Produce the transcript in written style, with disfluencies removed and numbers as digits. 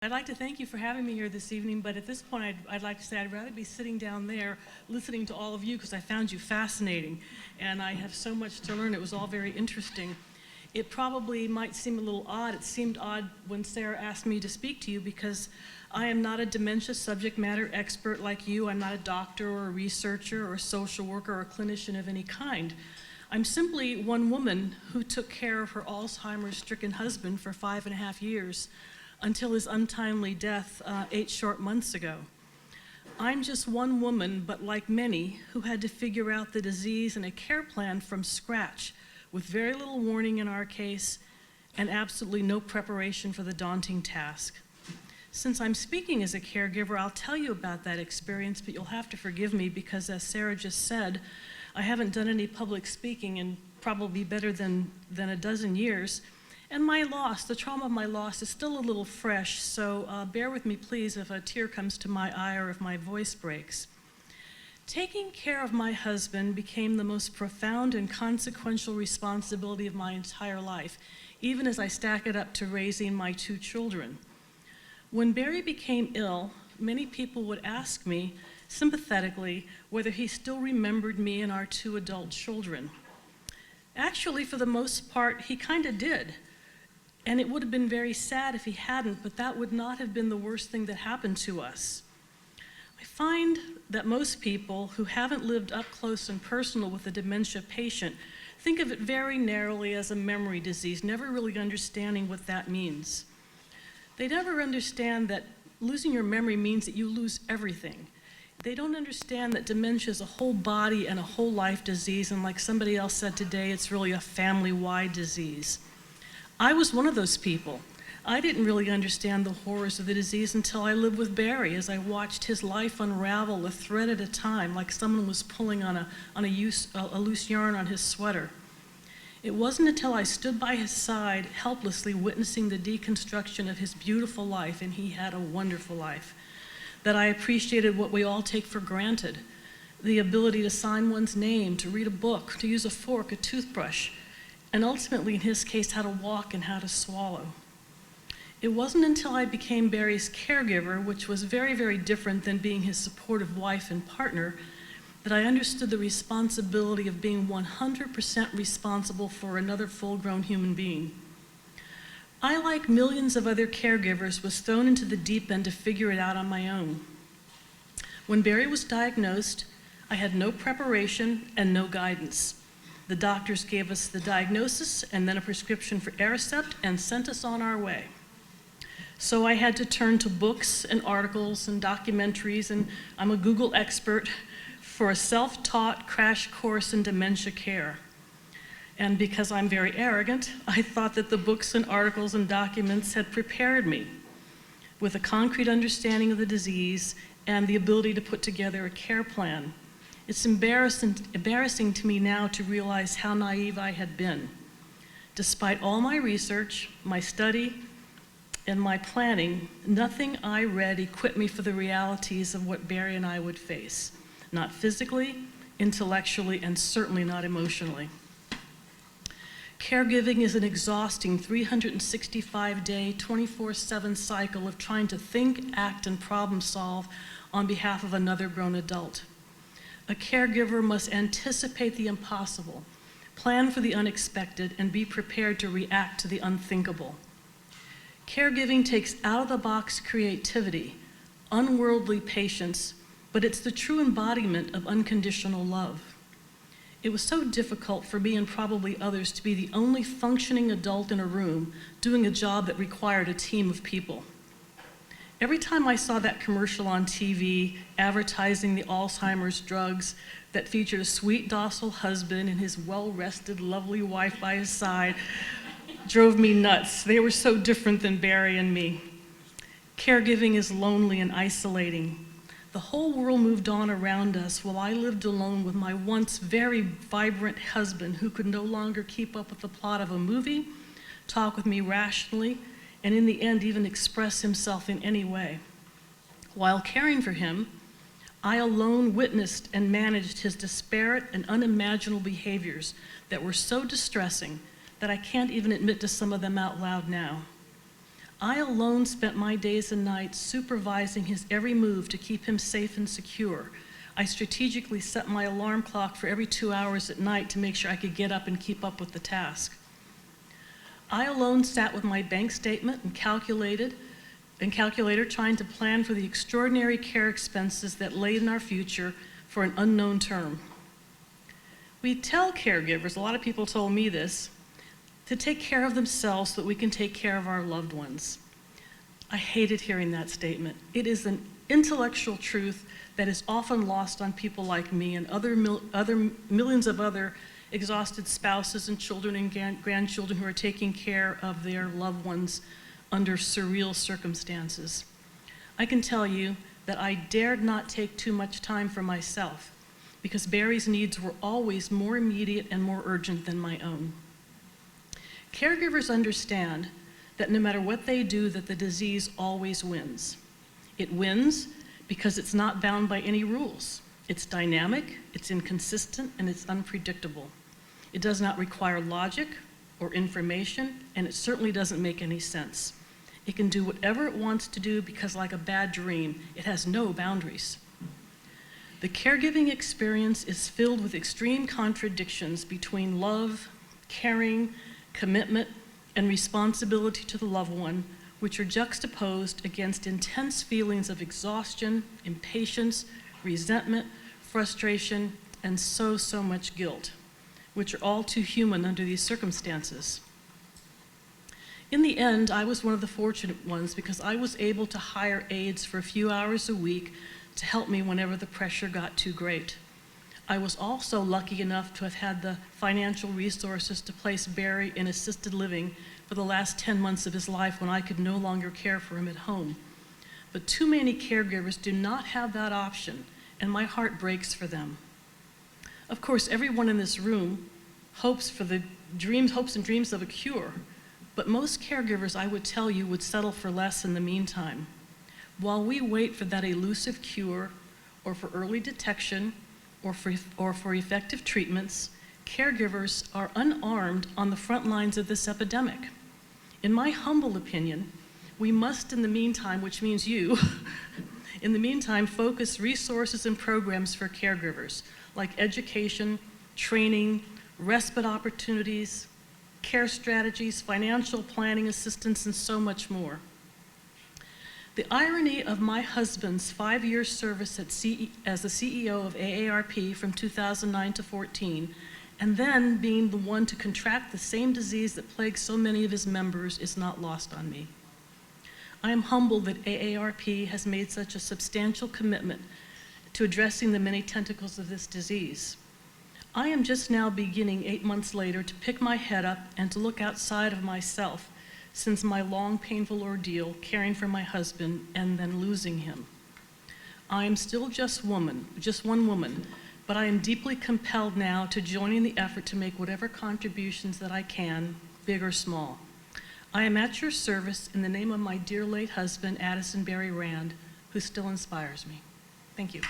I'd like to thank you for having me here this evening, but at this point I'd like to say I'd rather be sitting down there listening to all of you because I found you fascinating and I have so much to learn. It was all very interesting. It probably might seem a little odd. It seemed odd when Sarah asked me to speak to you because I am not a dementia subject matter expert like you. I'm not a doctor or a researcher or a social worker or a clinician of any kind. I'm simply one woman who took care of her Alzheimer's-stricken husband for 5.5 years until his untimely death 8 short months ago. I'm just one woman, but like many, who had to figure out the disease and a care plan from scratch, with very little warning in our case, and absolutely no preparation for the daunting task. Since I'm speaking as a caregiver, I'll tell you about that experience, but you'll have to forgive me because, as Sarah just said, I haven't done any public speaking in probably better than a dozen years. And my loss, the trauma of my loss, is still a little fresh, so bear with me, please, if a tear comes to my eye or if my voice breaks. Taking care of my husband became the most profound and consequential responsibility of my entire life, even as I stack it up to raising my 2 children. When Barry became ill, many people would ask me, sympathetically, whether he still remembered me and our 2 adult children. Actually, for the most part, he kind of did. And it would have been very sad if he hadn't, but that would not have been the worst thing that happened to us. I find that most people who haven't lived up close and personal with a dementia patient think of it very narrowly as a memory disease, never really understanding what that means. They never understand that losing your memory means that you lose everything. They don't understand that dementia is a whole body and a whole life disease, and like somebody else said today, it's really a family-wide disease. I was one of those people. I didn't really understand the horrors of the disease until I lived with Barry, as I watched his life unravel a thread at a time, like someone was pulling on a loose yarn on his sweater. It wasn't until I stood by his side, helplessly witnessing the deconstruction of his beautiful life, and he had a wonderful life, that I appreciated what we all take for granted: the ability to sign one's name, to read a book, to use a fork, a toothbrush, and ultimately, in his case, how to walk and how to swallow. It wasn't until I became Barry's caregiver, which was very, very different than being his supportive wife and partner, that I understood the responsibility of being 100% responsible for another full-grown human being. I, like millions of other caregivers, was thrown into the deep end to figure it out on my own. When Barry was diagnosed, I had no preparation and no guidance. The doctors gave us the diagnosis and then a prescription for Aricept and sent us on our way. So I had to turn to books and articles and documentaries, and I'm a Google expert, for a self-taught crash course in dementia care. And because I'm very arrogant, I thought that the books and articles and documents had prepared me with a concrete understanding of the disease and the ability to put together a care plan. It's embarrassing to me now to realize how naive I had been. Despite all my research, my study, and my planning, nothing I read equipped me for the realities of what Barry and I would face. Not physically, intellectually, and certainly not emotionally. Caregiving is an exhausting 365-day, 24/7 cycle of trying to think, act, and problem solve on behalf of another grown adult. A caregiver must anticipate the impossible, plan for the unexpected, and be prepared to react to the unthinkable. Caregiving takes out-of-the-box creativity, unworldly patience, but it's the true embodiment of unconditional love. It was so difficult for me and probably others to be the only functioning adult in a room doing a job that required a team of people. Every time I saw that commercial on TV advertising the Alzheimer's drugs that featured a sweet, docile husband and his well-rested, lovely wife by his side, drove me nuts. They were so different than Barry and me. Caregiving is lonely and isolating. The whole world moved on around us while I lived alone with my once very vibrant husband who could no longer keep up with the plot of a movie, talk with me rationally, and in the end even express himself in any way. While caring for him, I alone witnessed and managed his disparate and unimaginable behaviors that were so distressing that I can't even admit to some of them out loud now. I alone spent my days and nights supervising his every move to keep him safe and secure. I strategically set my alarm clock for every 2 hours at night to make sure I could get up and keep up with the task. I alone sat with my bank statement and calculator trying to plan for the extraordinary care expenses that lay in our future for an unknown term. We tell caregivers, a lot of people told me this, to take care of themselves so that we can take care of our loved ones. I hated hearing that statement. It is an intellectual truth that is often lost on people like me and other millions of other exhausted spouses and children and grandchildren who are taking care of their loved ones under surreal circumstances. I can tell you that I dared not take too much time for myself because Barry's needs were always more immediate and more urgent than my own. Caregivers understand that no matter what they do, that the disease always wins. It wins because it's not bound by any rules. It's dynamic, it's inconsistent, and it's unpredictable. It does not require logic or information, and it certainly doesn't make any sense. It can do whatever it wants to do because, like a bad dream, it has no boundaries. The caregiving experience is filled with extreme contradictions between love, caring, commitment, and responsibility to the loved one, which are juxtaposed against intense feelings of exhaustion, impatience, resentment, frustration, and so much guilt, which are all too human under these circumstances. In the end, I was one of the fortunate ones because I was able to hire aides for a few hours a week to help me whenever the pressure got too great. I was also lucky enough to have had the financial resources to place Barry in assisted living for the last 10 months of his life when I could no longer care for him at home. But too many caregivers do not have that option, and my heart breaks for them. Of course, everyone in this room hopes and dreams of a cure, but most caregivers, I would tell you, would settle for less in the meantime. While we wait for that elusive cure, or for early detection, or for effective treatments, caregivers are unarmed on the front lines of this epidemic. In my humble opinion, we must, in the meantime, which means you, in the meantime, focus resources and programs for caregivers, like education, training, respite opportunities, care strategies, financial planning assistance, and so much more. The irony of my husband's 5-year service as the CEO of AARP from 2009 to 14, and then being the one to contract the same disease that plagues so many of his members is not lost on me. I am humbled that AARP has made such a substantial commitment to addressing the many tentacles of this disease. I am just now beginning 8 months later to pick my head up and to look outside of myself since my long, painful ordeal caring for my husband and then losing him. I am still just one woman, but I am deeply compelled now to join in the effort to make whatever contributions that I can, big or small. I am at your service in the name of my dear late husband, Addison Barry Rand, who still inspires me. Thank you.